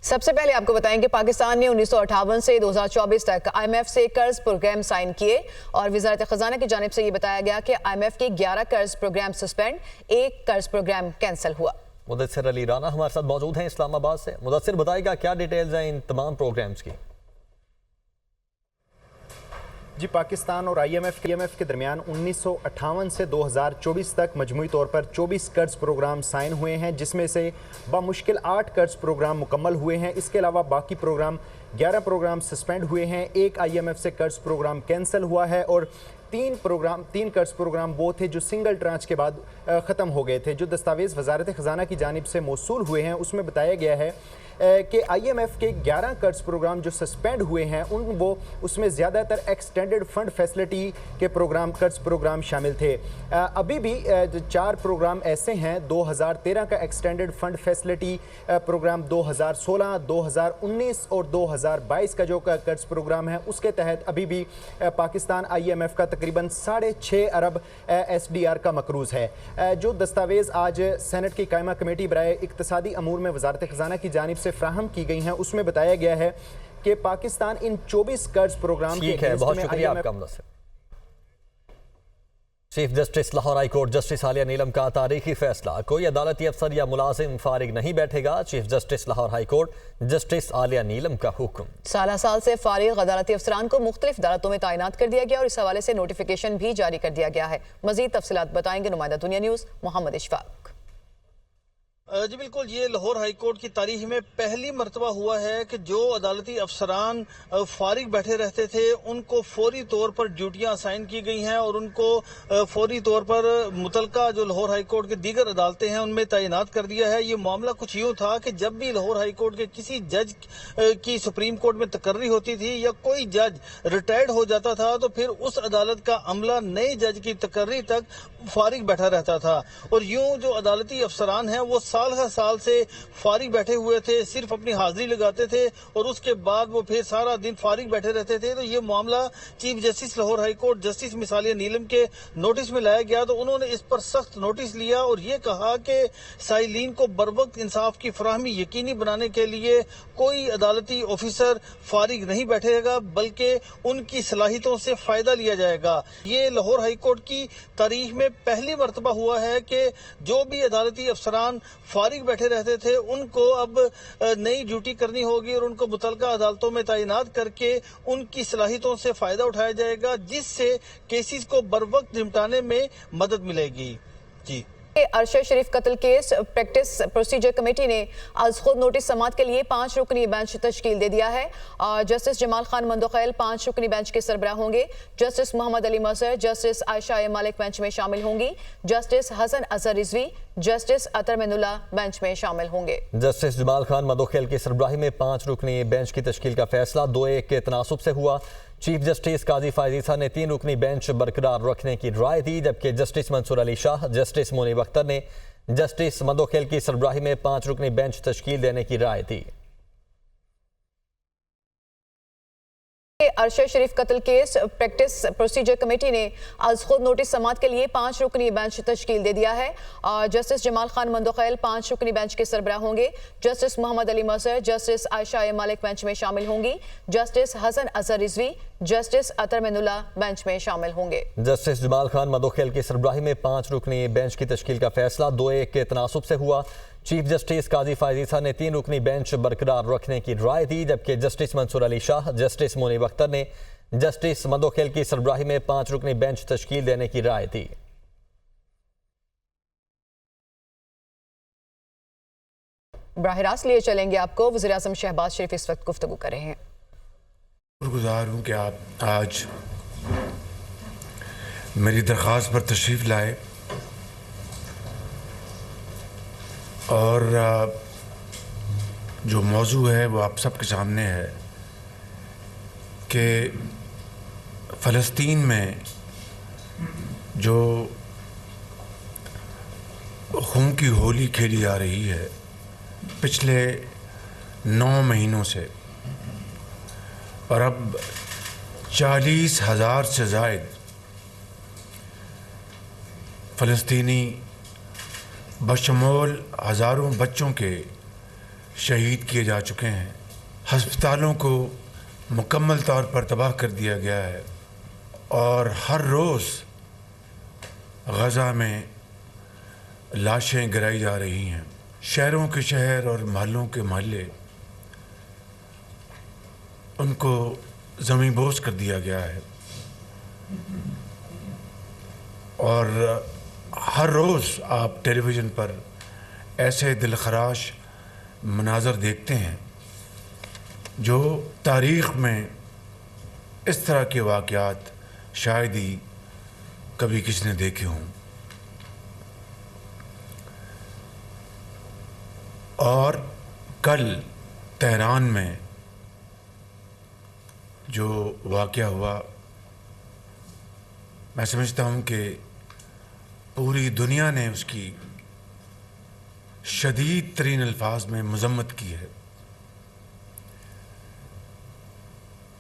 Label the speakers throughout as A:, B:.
A: سب سے پہلے آپ کو بتائیں کہ پاکستان نے 1958 سے 2024 تک IMF سے قرض پروگرام سائن کیے اور وزارت خزانہ کی جانب سے یہ بتایا گیا کہ IMF کے 11 قرض پروگرام سسپینڈ، ایک قرض پروگرام کینسل ہوا۔
B: مدثر علی رانا ہمارے ساتھ موجود ہیں اسلام آباد سے۔ مدثر بتائے گا کیا ڈیٹیلز ہیں ان تمام پروگرامز کی؟
C: جی، پاکستان اور IMF کے درمیان 1958 سے 2024 تک مجموعی طور پر 24 قرض پروگرام سائن ہوئے ہیں، جس میں سے بمشکل 8 قرض پروگرام مکمل ہوئے ہیں۔ اس کے علاوہ باقی پروگرام 11 پروگرام سسپینڈ ہوئے ہیں، ایک IMF سے قرض پروگرام کینسل ہوا ہے اور تین قرض پروگرام وہ تھے جو سنگل ٹرانچ کے بعد ختم ہو گئے تھے۔ جو دستاویز وزارت خزانہ کی جانب سے موصول ہوئے ہیں اس میں بتایا گیا ہے کہ IMF کے 11 قرض پروگرام جو سسپینڈ ہوئے ہیں اس میں زیادہ تر ایکسٹینڈڈ فنڈ فیسلٹی کے قرض پروگرام شامل تھے۔ ابھی بھی 4 پروگرام ایسے ہیں، 2013 کا ایکسٹینڈڈ فنڈ فیسلٹی پروگرام، 2016، 2019 اور 2022 کا جو قرض پروگرام ہے اس کے تحت ابھی بھی پاکستان IMF کا تقریباً 6.5 ارب SDR کا مقروض ہے۔ جو دستاویز آج سینٹ کی قائمہ کمیٹی برائے اقتصادی امور میں وزارت خزانہ کی جانب سے فراہم کی گئی ہیں اس میں بتایا گیا ہے کہ پاکستان ان 24 قرض پروگرام کے
B: بہت شکریہ آپ کا Mudassir. Chief justice Lahore high court justice Aliya Neelam کا تاریخی فیصلہ، کوئی عدالتی افسر یا ملازم فارغ نہیں بیٹھے گا، chief justice Lahore high court justice Aliya Neelam کا حکم۔
A: سال سے فارغ عدالتی افسران کو مختلف عدالتوں میں تعینات کر دیا گیا اور اس حوالے سے نوٹیفیکیشن بھی جاری کر دیا گیا ہے۔ مزید تفصیلات بتائیں گے نمائندہ دنیا نیوز محمد اشفاق۔
D: جی بالکل، یہ لاہور ہائی کورٹ کی تاریخ میں پہلی مرتبہ ہوا ہے کہ جو عدالتی افسران فارغ بیٹھے رہتے تھے ان کو فوری طور پر ڈیوٹیاں اسائن کی گئی ہیں اور ان کو فوری طور پر متعلقہ جو لاہور ہائی کورٹ کے دیگر عدالتیں ہیں ان میں تعینات کر دیا ہے۔ یہ معاملہ کچھ یوں تھا کہ جب بھی لاہور ہائی کورٹ کے کسی جج کی سپریم کورٹ میں تقرری ہوتی تھی یا کوئی جج ریٹائرڈ ہو جاتا تھا تو پھر اس عدالت کا عملہ نئے جج کی تقرری تک فارغ بیٹھا رہتا تھا، اور یوں جو عدالتی افسران ہیں وہ سال سے فارغ بیٹھے ہوئے تھے، صرف اپنی حاضری لگاتے تھے اور اس کے بعد وہ پھر سارا دن فارغ بیٹھے رہتے تھے۔ تو یہ معاملہ chief justice Lahore high court justice miss Aliya Neelam کے نوٹس میں لایا گیا تو انہوں نے اس پر سخت نوٹس لیا اور یہ کہا کہ سائلین کو بروقت انصاف کی فراہمی یقینی بنانے کے لیے کوئی عدالتی آفیسر فارغ نہیں بیٹھے گا بلکہ ان کی صلاحیتوں سے فائدہ لیا جائے گا۔ یہ لاہور ہائی کورٹ کی تاریخ میں پہلی مرتبہ ہوا ہے کہ جو بھی عدالتی افسران فارغ بیٹھے رہتے تھے ان کو اب نئی ڈیوٹی کرنی ہوگی اور ان کو متعلقہ عدالتوں میں تعینات کر کے ان کی صلاحیتوں سے فائدہ اٹھایا جائے گا، جس سے کیسز کو بروقت نمٹانے میں مدد ملے گی۔ جی،
A: ارشد شریف قتل کیس پریکٹس پروسیجر کمیٹی نے از خود نوٹس سماعت کے لیے 5 رکنی بینچ تشکیل دے دیا ہے اور جسٹس جمال خان مندوخیل 5 رکنی بینچ کے سربراہ ہوں گے، جسٹس محمد علی مظہر، جسٹس عائشہ مالک بینچ میں شامل ہوں گی، جسٹس حسن اظہر رضوی، جسٹس اطہر من اللہ بینچ میں شامل ہوں گے۔
B: جسٹس جمال خان مندوخیل کی سربراہی میں 5 رکنی بینچ کی تشکیل کا فیصلہ 2-1 کے تناسب سے ہوا۔ چیف جسٹس قاضی فائز عیسیٰ نے 3 رکنی بینچ برقرار رکھنے کی رائے دی، جبکہ جسٹس منصور علی شاہ، جسٹس منیب اختر نے جسٹس مندوخیل کی سربراہی میں 5 رکنی بینچ تشکیل دینے کی رائے دی۔
A: ارشد شریف قتل کیس پریکٹس پروسیجر کمیٹی نے از خود نوٹس سماعت کے لیے 5 رکنی بینچ تشکیل دے دیا ہے اور جسٹس جمال خان مندوخیل 5 رکنی بینچ کے سربراہ ہوں گے، جسٹس محمد علی مظہر، جسٹس عائشہ مالک بینچ میں شامل ہوں گی، جسٹس حسن اظہر رضوی، جسٹس اطہر من اللہ بینچ میں شامل ہوں گے۔
B: جسٹس جمال خان مندوخیل کی سربراہی میں 5 رکنی بینچ کی تشکیل کا فیصلہ 2-1 کے تناسب سے ہوا۔ چیف جسٹس قاضی فائز عیسیٰ نے 3 رکنی بینچ برقرار رکھنے کی رائے دی، جبکہ جسٹس منصور علی شاہ، جسٹس منیب اختر نے جسٹس مندوخیل کی سربراہی میں 5 رکنی بینچ تشکیل دینے کی رائے دی۔
A: براہ راست لیے چلیں گے آپ کو، وزیراعظم شہباز شریف اس وقت گفتگو کر رہے ہیں۔
E: گزار ہوں کہ آپ آج میری درخواست پر تشریف لائے اور جو موضوع ہے وہ آپ سب کے سامنے ہے کہ فلسطین میں جو خون کی ہولی کھیلی جا رہی ہے پچھلے 9 مہینوں سے، اور اب 40,000 سے زائد فلسطینی بشمول ہزاروں بچوں کے شہید کیے جا چکے ہیں، ہسپتالوں کو مکمل طور پر تباہ کر دیا گیا ہے، اور ہر روز غزہ میں لاشیں گرائی جا رہی ہیں، شہروں کے شہر اور محلوں کے محلے ان کو زمین بوس کر دیا گیا ہے، اور ہر روز آپ ٹیلی ویژن پر ایسے دلخراش مناظر دیکھتے ہیں جو تاریخ میں اس طرح کے واقعات شاید ہی کبھی کسی نے دیکھے ہوں۔ اور کل تہران میں جو واقعہ ہوا، میں سمجھتا ہوں کہ پوری دنیا نے اس کی شدید ترین الفاظ میں مذمت کی ہے۔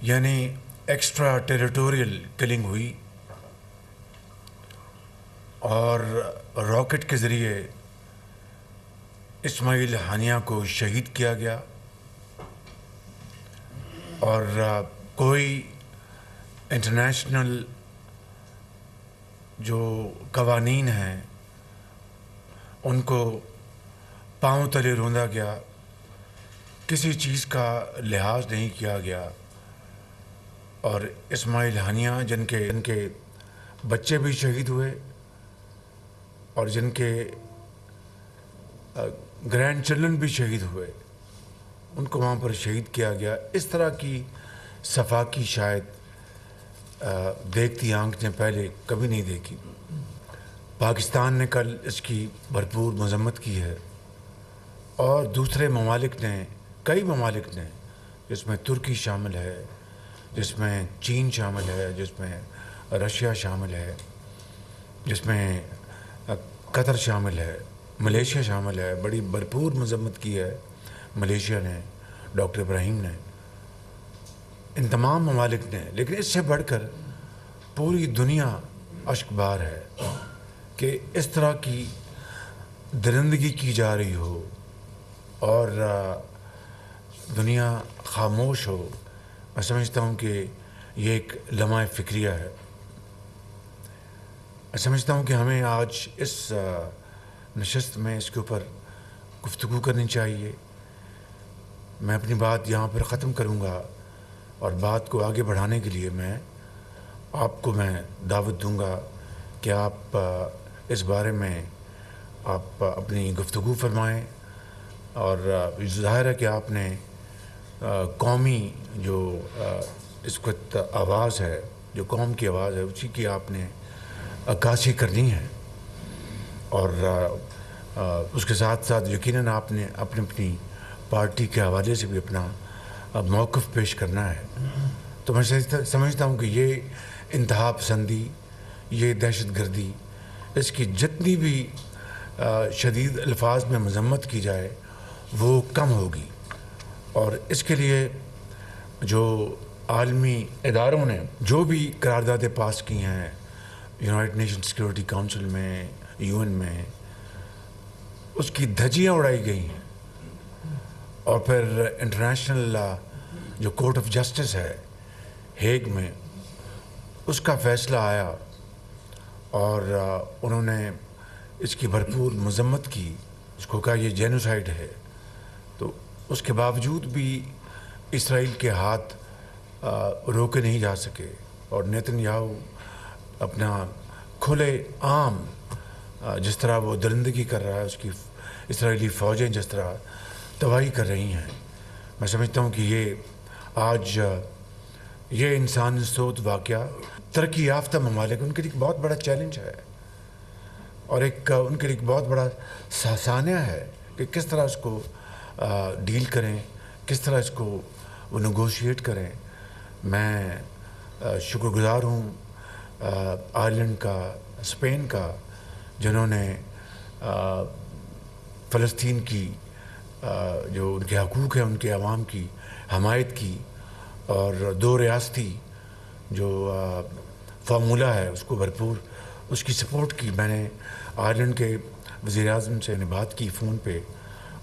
E: یعنی ایکسٹرا ٹیریٹوریل کلنگ ہوئی اور راکٹ کے ذریعے اسماعیل ہانیہ کو شہید کیا گیا، اور کوئی انٹرنیشنل جو قوانین ہیں ان کو پاؤں تلے روندا گیا، کسی چیز کا لحاظ نہیں کیا گیا، اور اسماعیل ہانیہ جن کے بچے بھی شہید ہوئے اور جن کے گرینڈ چلڈرن بھی شہید ہوئے، ان کو وہاں پر شہید کیا گیا۔ اس طرح کی صفاقی شاید دیکھتی آنکھ نے پہلے کبھی نہیں دیکھی۔ پاکستان نے کل اس کی بھرپور مذمت کی ہے، اور دوسرے ممالک نے، کئی ممالک نے، جس میں ترکی شامل ہے، جس میں چین شامل ہے، جس میں رشیا شامل ہے، جس میں قطر شامل ہے، ملیشیا شامل ہے، بڑی بھرپور مذمت کی ہے ملیشیا نے، ڈاکٹر ابراہیم نے، ان تمام ممالک نے۔ لیکن اس سے بڑھ کر پوری دنیا اشکبار ہے کہ اس طرح کی درندگی کی جا رہی ہو اور دنیا خاموش ہو۔ میں سمجھتا ہوں کہ یہ ایک لمحہ فکریہ ہے۔ میں سمجھتا ہوں کہ ہمیں آج اس نشست میں اس کے اوپر گفتگو کرنی چاہیے۔ میں اپنی بات یہاں پر ختم کروں گا، اور بات کو آگے بڑھانے کے لیے آپ کو دعوت دوں گا کہ آپ اس بارے میں آپ اپنی گفتگو فرمائیں، اور ظاہر ہے کہ آپ نے قومی جو اس وقت آواز ہے، جو قوم کی آواز ہے، اسی کی آپ نے عکاسی کرنی ہے، اور اس کے ساتھ ساتھ یقیناً آپ نے اپنی پارٹی کے حوالے سے بھی اپنا موقف پیش کرنا ہے۔ تو میں سمجھتا ہوں کہ یہ انتہا پسندی، یہ دہشت گردی، اس کی جتنی بھی شدید الفاظ میں مذمت کی جائے وہ کم ہوگی، اور اس کے لیے جو عالمی اداروں نے جو بھی قراردادیں پاس کی ہیں، یونائٹڈ نیشن سیکیورٹی کونسل میں، UN میں، اس کی دھجیاں اڑائی گئی ہیں، اور پھر انٹرنیشنل جو کورٹ آف جسٹس ہے ہیگ میں، اس کا فیصلہ آیا، اور انہوں نے اس کی بھرپور مذمت کی، اس کو کہا یہ جینوسائیڈ ہے۔ تو اس کے باوجود بھی اسرائیل کے ہاتھ روکے نہیں جا سکے، اور نیتن یاہو اپنا کھلے عام جس طرح وہ درندگی کر رہا ہے، اس کی اسرائیلی فوجیں جس طرح تباہی کر رہی ہیں، میں سمجھتا ہوں کہ یہ آج یہ انسان سوت واقعہ ترقی یافتہ ممالک ان کے لیے ایک بہت بڑا چیلنج ہے، اور ان کے لیے ایک بہت بڑا سانحہ ہے کہ کس طرح اس کو ڈیل کریں، کس طرح اس کو وہ نیگوشیٹ کریں۔ میں شکر گزار ہوں آئرلینڈ کا، اسپین کا، جنہوں نے فلسطین کی جو ان کے حقوق ہیں، ان کے عوام کی حمایت کی، اور دو ریاستی جو فارمولہ ہے اس کو بھرپور اس کی سپورٹ کی۔ میں نے آئرلینڈ کے وزیر اعظم سے بات کی فون پہ،